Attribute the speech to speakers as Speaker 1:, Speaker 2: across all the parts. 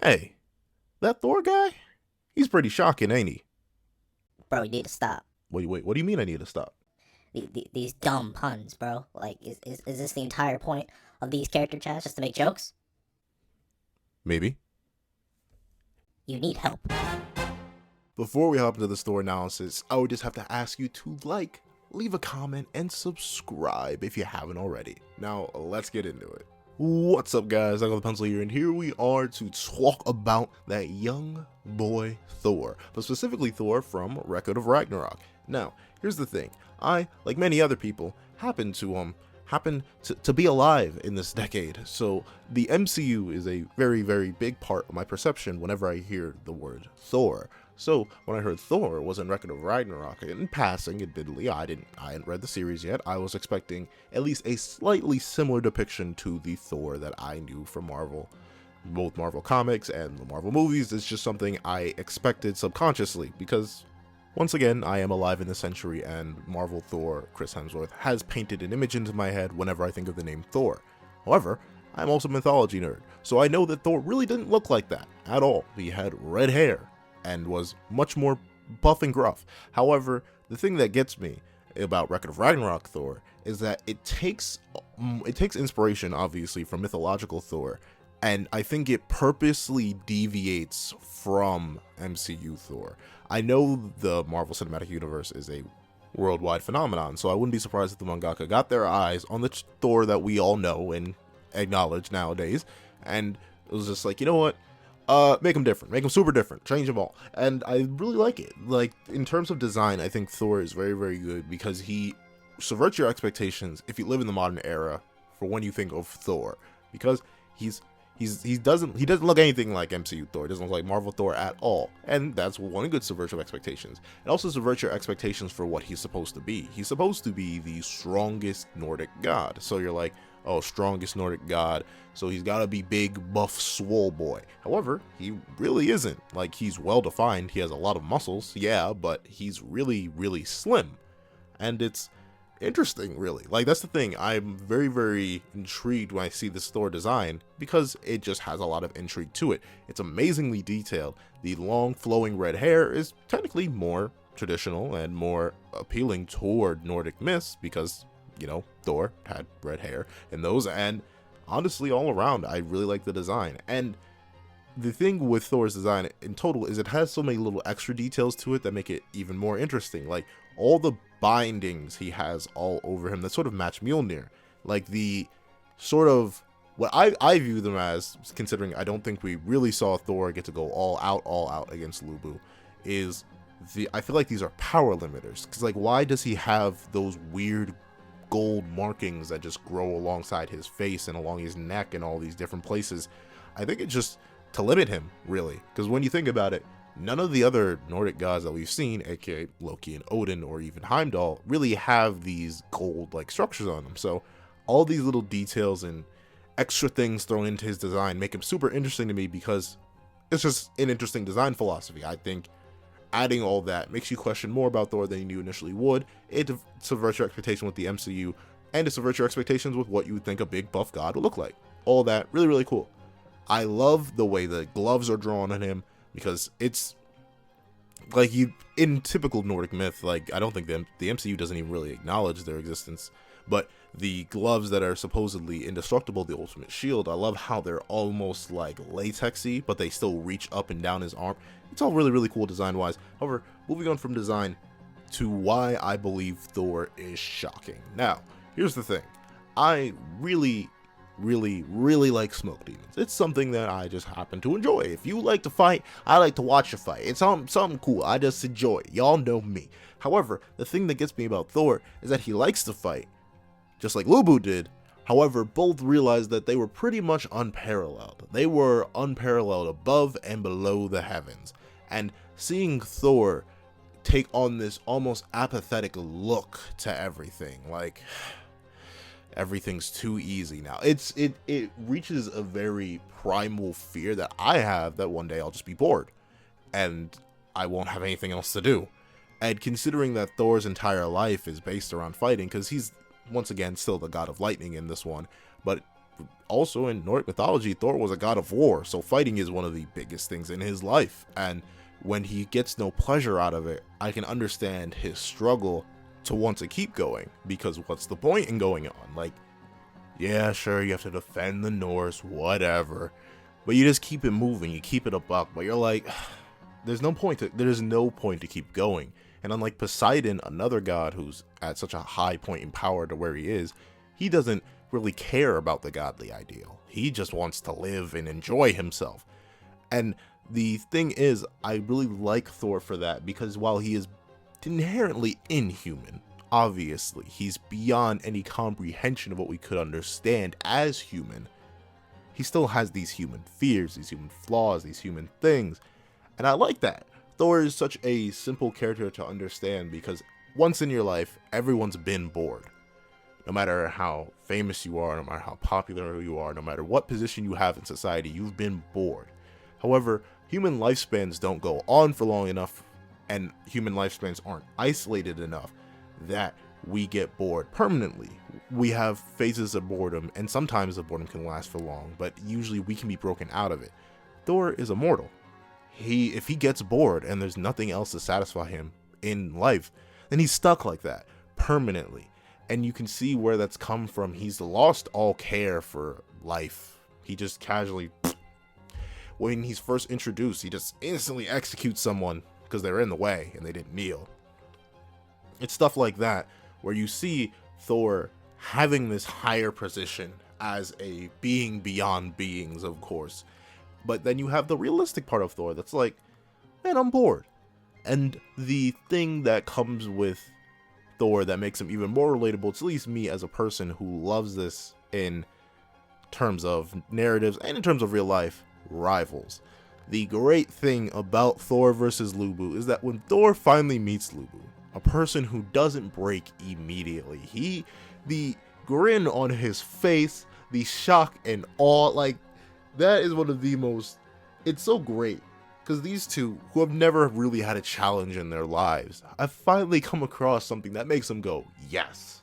Speaker 1: Hey, that Thor guy? He's pretty shocking, ain't he?
Speaker 2: Bro, you need to stop.
Speaker 1: Wait, what do you mean I need to stop?
Speaker 2: These dumb puns, bro. Like, is this the entire point of these character chats, just to make jokes?
Speaker 1: Maybe.
Speaker 2: You need help.
Speaker 1: Before we hop into the Thor analysis, I would just have to ask you to leave a comment, and subscribe if you haven't already. Now, let's get into it. What's up, guys? I got the pencil here, and here we are to talk about that young boy Thor, but specifically Thor from Record of Ragnarok. Now, here's the thing. I, like many other people, happen to be alive in this decade, so the MCU is a very, very big part of my perception whenever I hear the word Thor. So when I heard Thor was in Record of Ragnarok, in passing, admittedly, I hadn't read the series yet. I was expecting at least a slightly similar depiction to the Thor that I knew from Marvel, both Marvel comics and the Marvel movies. It's just something I expected subconsciously because, once again, I am alive in this century, and Marvel Thor, Chris Hemsworth, has painted an image into my head whenever I think of the name Thor. However, I'm also a mythology nerd, so I know that Thor really didn't look like that at all. He had red hair and was much more buff and gruff. However, the thing that gets me about Record of Ragnarok Thor is that it takes inspiration, obviously, from mythological Thor, and I think it purposely deviates from MCU Thor. I know the Marvel Cinematic Universe is a worldwide phenomenon, so I wouldn't be surprised if the mangaka got their eyes on the Thor that we all know and acknowledge nowadays, and it was just like, you know what? Make them different, make them super different, change them all. And I really like it. Like, in terms of design, I think Thor is very, very good because he subverts your expectations if you live in the modern era for when you think of Thor, because he doesn't look anything like MCU Thor. He doesn't look like Marvel Thor at all, and that's one good subversion of expectations. It also subverts your expectations for what he's supposed to be. He's supposed to be the strongest Nordic god, so you're like, oh, strongest Nordic god, so he's gotta be big, buff, swole boy. However, he really isn't. Like, he's well defined, he has a lot of muscles, yeah, but he's really, really slim, and it's interesting, really. Like, that's the thing. I'm very, very intrigued when I see this Thor design because it just has a lot of intrigue to it. It's amazingly detailed. The long flowing red hair is technically more traditional and more appealing toward Nordic myths because, you know, Thor had red hair in those, and honestly, all around, I really like the design. And the thing with Thor's design in total is it has so many little extra details to it that make it even more interesting. Like, all the bindings he has all over him that sort of match Mjolnir. Like, the sort of what I view them as, considering I don't think we really saw Thor get to go all out against Lubu, is I feel like these are power limiters. Because, like, why does he have those weird gold markings that just grow alongside his face and along his neck and all these different places? I think it's just to limit him, really, because when you think about it, none of the other Nordic gods that we've seen, aka Loki and Odin or even Heimdall, really have these gold like structures on them. So all these little details and extra things thrown into his design make him super interesting to me because it's just an interesting design philosophy. I think adding all that makes you question more about Thor than you initially would. It subverts your expectation with the MCU, and it subverts your expectations with what you would think a big buff god would look like. All that, really, really cool. I love the way the gloves are drawn on him because it's like, you in typical Nordic myth, like, I don't think the MCU doesn't even really acknowledge their existence, but the gloves that are supposedly indestructible, the ultimate shield, I love how they're almost like latexy, but they still reach up and down his arm. It's all really, really cool design-wise. However, moving on from design to why I believe Thor is shocking. Now, here's the thing. I really like smoke demons. It's something that I just happen to enjoy. If you like to fight, I like to watch you fight. It's something cool. I just enjoy it. Y'all know me. However, the thing that gets me about Thor is that he likes to fight, just like Lubu did. However, both realized that they were pretty much unparalleled. They were unparalleled above and below the heavens. And seeing Thor take on this almost apathetic look to everything, like, everything's too easy now. It reaches a very primal fear that I have that one day I'll just be bored and I won't have anything else to do. And considering that Thor's entire life is based around fighting, because he's, once again, still the god of lightning in this one, but also in Nordic mythology, Thor was a god of war, so fighting is one of the biggest things in his life. And when he gets no pleasure out of it, I can understand his struggle to want to keep going, because what's the point in going on? Like, yeah, sure, you have to defend the Norse, whatever, but you just keep it moving, you keep it a buck, but you're like, there's no point to keep going. And unlike Poseidon, another god who's at such a high point in power to where he is, he doesn't really care about the godly ideal. He just wants to live and enjoy himself. And the thing is, I really like Thor for that, because while he is inherently inhuman, obviously, he's beyond any comprehension of what we could understand as human, he still has these human fears, these human flaws, these human things. And I like that. Thor is such a simple character to understand, because once in your life, everyone's been bored. No matter how famous you are, no matter how popular you are, no matter what position you have in society, you've been bored. However, human lifespans don't go on for long enough, and human lifespans aren't isolated enough that we get bored permanently. We have phases of boredom, and sometimes the boredom can last for long, but usually we can be broken out of it. Thor is immortal. If he gets bored and there's nothing else to satisfy him in life, then he's stuck like that permanently. And you can see where that's come from. He's lost all care for life. He just casually, when he's first introduced, he just instantly executes someone because they're in the way and they didn't kneel. It's stuff like that where you see Thor having this higher position as a being beyond beings, of course. But then you have the realistic part of Thor that's like, man, I'm bored. And the thing that comes with Thor that makes him even more relatable, to at least me as a person who loves this in terms of narratives and in terms of real life, rivals. The great thing about Thor versus Lubu is that when Thor finally meets Lubu, a person who doesn't break immediately, the grin on his face, the shock and awe, like, that is one of the most, it's so great, because these two, who have never really had a challenge in their lives, have finally come across something that makes them go, yes,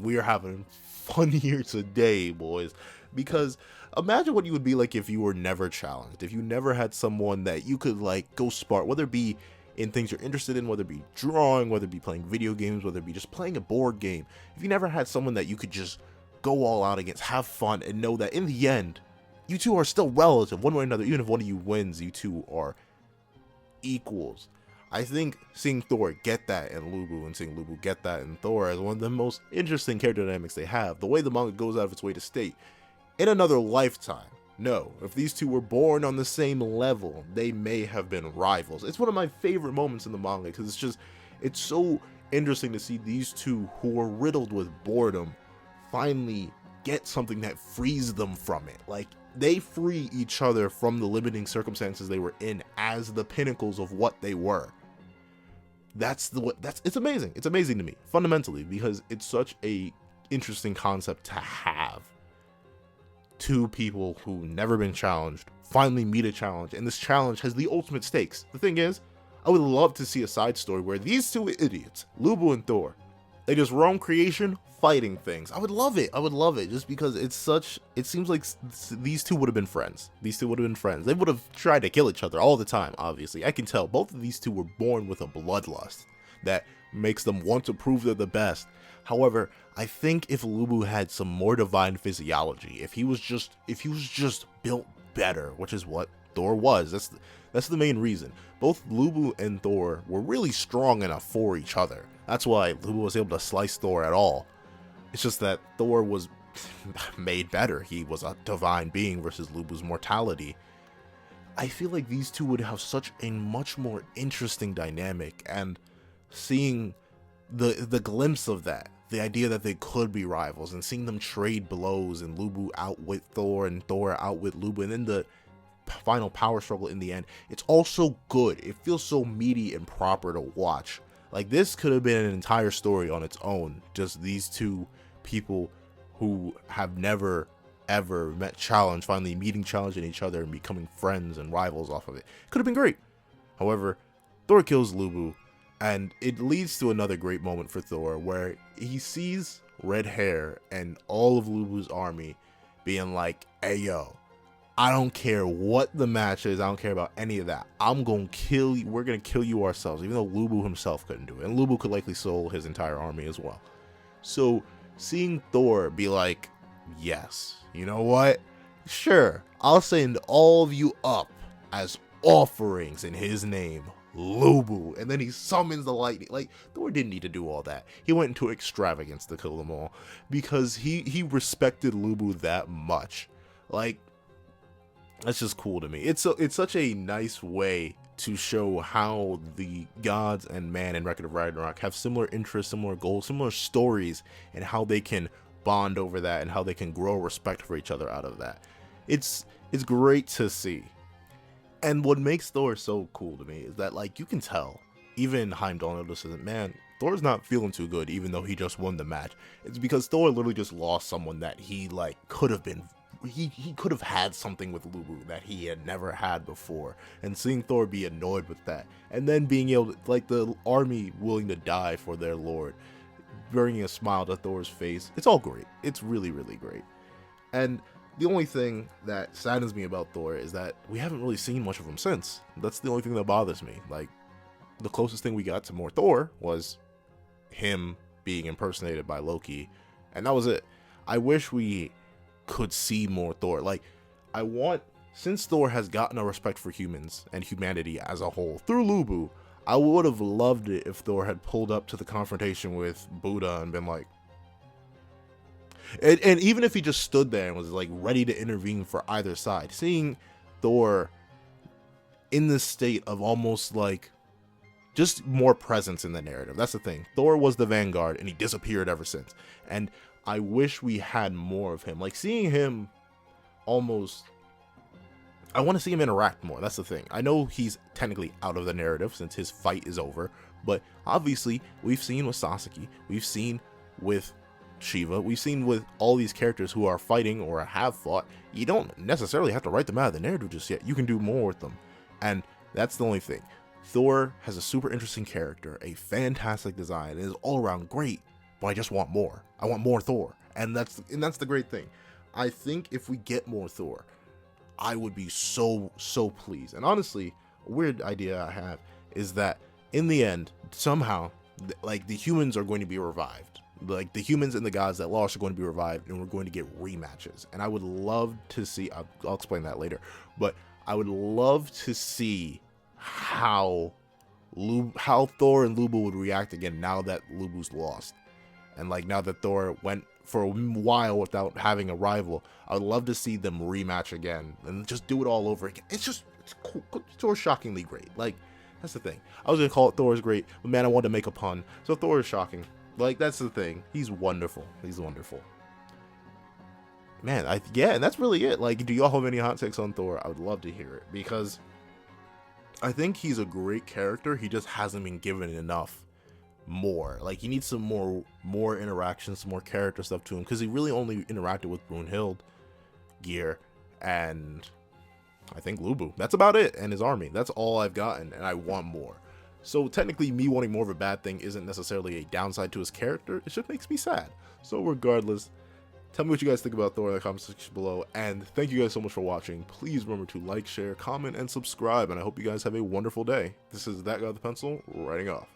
Speaker 1: we are having fun here today, boys. Because imagine what you would be like if you were never challenged, if you never had someone that you could, like, go spar, whether it be in things you're interested in, whether it be drawing, whether it be playing video games, whether it be just playing a board game. If you never had someone that you could just go all out against, have fun, and know that in the end, you two are still relative, one way or another. Even if one of you wins, you two are equals. I think seeing Thor get that in Lubu and seeing Lubu get that in Thor is one of the most interesting character dynamics they have. The way the manga goes out of its way to state, in another lifetime, no, if these two were born on the same level, they may have been rivals. It's one of my favorite moments in the manga, because it's so interesting to see these two who are riddled with boredom finally get something that frees them from it. Like, they free each other from the limiting circumstances they were in as the pinnacles of what they were. It's amazing. It's amazing to me, fundamentally, because it's such a interesting concept to have. Two people who never been challenged finally meet a challenge, and this challenge has the ultimate stakes. The thing is, I would love to see a side story where these two idiots, Lubu and Thor, they just roam creation fighting things. I would love it just because it seems like these two would have been friends. They would have tried to kill each other all the time, obviously. I can tell both of these two were born with a bloodlust that makes them want to prove they're the best. However, I think if Lubu had some more divine physiology, if he was just built better, which is what Thor was, that's the main reason. Both Lubu and Thor were really strong enough for each other. That's why Lubu was able to slice Thor at all. It's just that Thor was made better. He was a divine being versus Lubu's mortality. I feel like these two would have such a much more interesting dynamic, and seeing the glimpse of that, the idea that they could be rivals, and seeing them trade blows and Lubu outwit Thor and Thor outwit Lubu, and then the final power struggle in the end, it's all so good. It feels so meaty and proper to watch. Like, this could have been an entire story on its own, just these two people who have never ever met challenge finally meeting challenge in each other and becoming friends and rivals off of it. Could have been great. However, Thor kills Lubu, and it leads to another great moment for Thor where he sees red hair and all of Lubu's army, being like, hey yo, I don't care what the match is, I don't care about any of that, I'm gonna kill you, we're gonna kill you ourselves, even though Lubu himself couldn't do it, and Lubu could likely soul his entire army as well. So seeing Thor be like, yes, you know what, sure, I'll send all of you up as offerings in his name, Lubu, and then he summons the lightning. Like, Thor didn't need to do all that. He went into extravagance to kill them all because he respected Lubu that much. Like, that's just cool to me. It's such a nice way to show how the gods and man in Record of Ragnarok have similar interests, similar goals, similar stories, and how they can bond over that and how they can grow respect for each other out of that. It's great to see. And what makes Thor so cool to me is that, like, you can tell, even Heimdall notices it, man, Thor's not feeling too good even though he just won the match. It's because Thor literally just lost someone that he, like, could have been, he could have had something with Lubu that he had never had before. And seeing Thor be annoyed with that, and then being able to, like, the army willing to die for their lord, bringing a smile to Thor's face, it's all great. It's really, really great. And the only thing that saddens me about Thor is that we haven't really seen much of him since. That's the only thing that bothers me. Like, the closest thing we got to more Thor was him being impersonated by Loki, and that was it. I wish we could see more Thor. Like, since Thor has gotten a respect for humans and humanity as a whole through Lubu, I would have loved it if Thor had pulled up to the confrontation with Buddha and been like, and even if he just stood there and was like ready to intervene for either side, seeing Thor in this state of almost like just more presence in the narrative. That's the thing. Thor was the vanguard and he disappeared ever since. And I wish we had more of him. Like, seeing him almost, I want to see him interact more. That's the thing. I know he's technically out of the narrative since his fight is over, but obviously we've seen with Sasaki, we've seen with Shiva, we've seen with all these characters who are fighting or have fought, you don't necessarily have to write them out of the narrative just yet. You can do more with them. And that's the only thing. Thor has a super interesting character, a fantastic design, and is all around great, but I just want more. I want more Thor. And that's the great thing. I think if we get more Thor, I would be so pleased. And honestly, a weird idea I have is that in the end, somehow, like, the humans are going to be revived. Like, the humans and the gods that lost are going to be revived, and we're going to get rematches. And I would love to see, I'll explain that later, but I would love to see how Thor and Lubu would react again now that Lubu's lost. And like, now that Thor went for a while without having a rival, I would love to see them rematch again and just do it all over again. It's cool. Thor is shockingly great. Like, that's the thing. I was gonna call it Thor is great, but man, I wanted to make a pun. So Thor is shocking. Like, that's the thing. He's wonderful. He's wonderful. Man, yeah, and that's really it. Like, do y'all have any hot takes on Thor? I would love to hear it, because I think he's a great character. He just hasn't been given enough more. Like, he needs some more interactions, some more character stuff to him, because he really only interacted with Brunhild, Gear, and I think Lubu. That's about it, and his army. That's all I've gotten, and I want more. So technically, me wanting more of a bad thing isn't necessarily a downside to his character. It just makes me sad. So regardless, tell me what you guys think about Thor in the comment section below, and thank you guys so much for watching. Please remember to like, share, comment, and subscribe, and I hope you guys have a wonderful day. This is That Guy with the Pencil, writing off.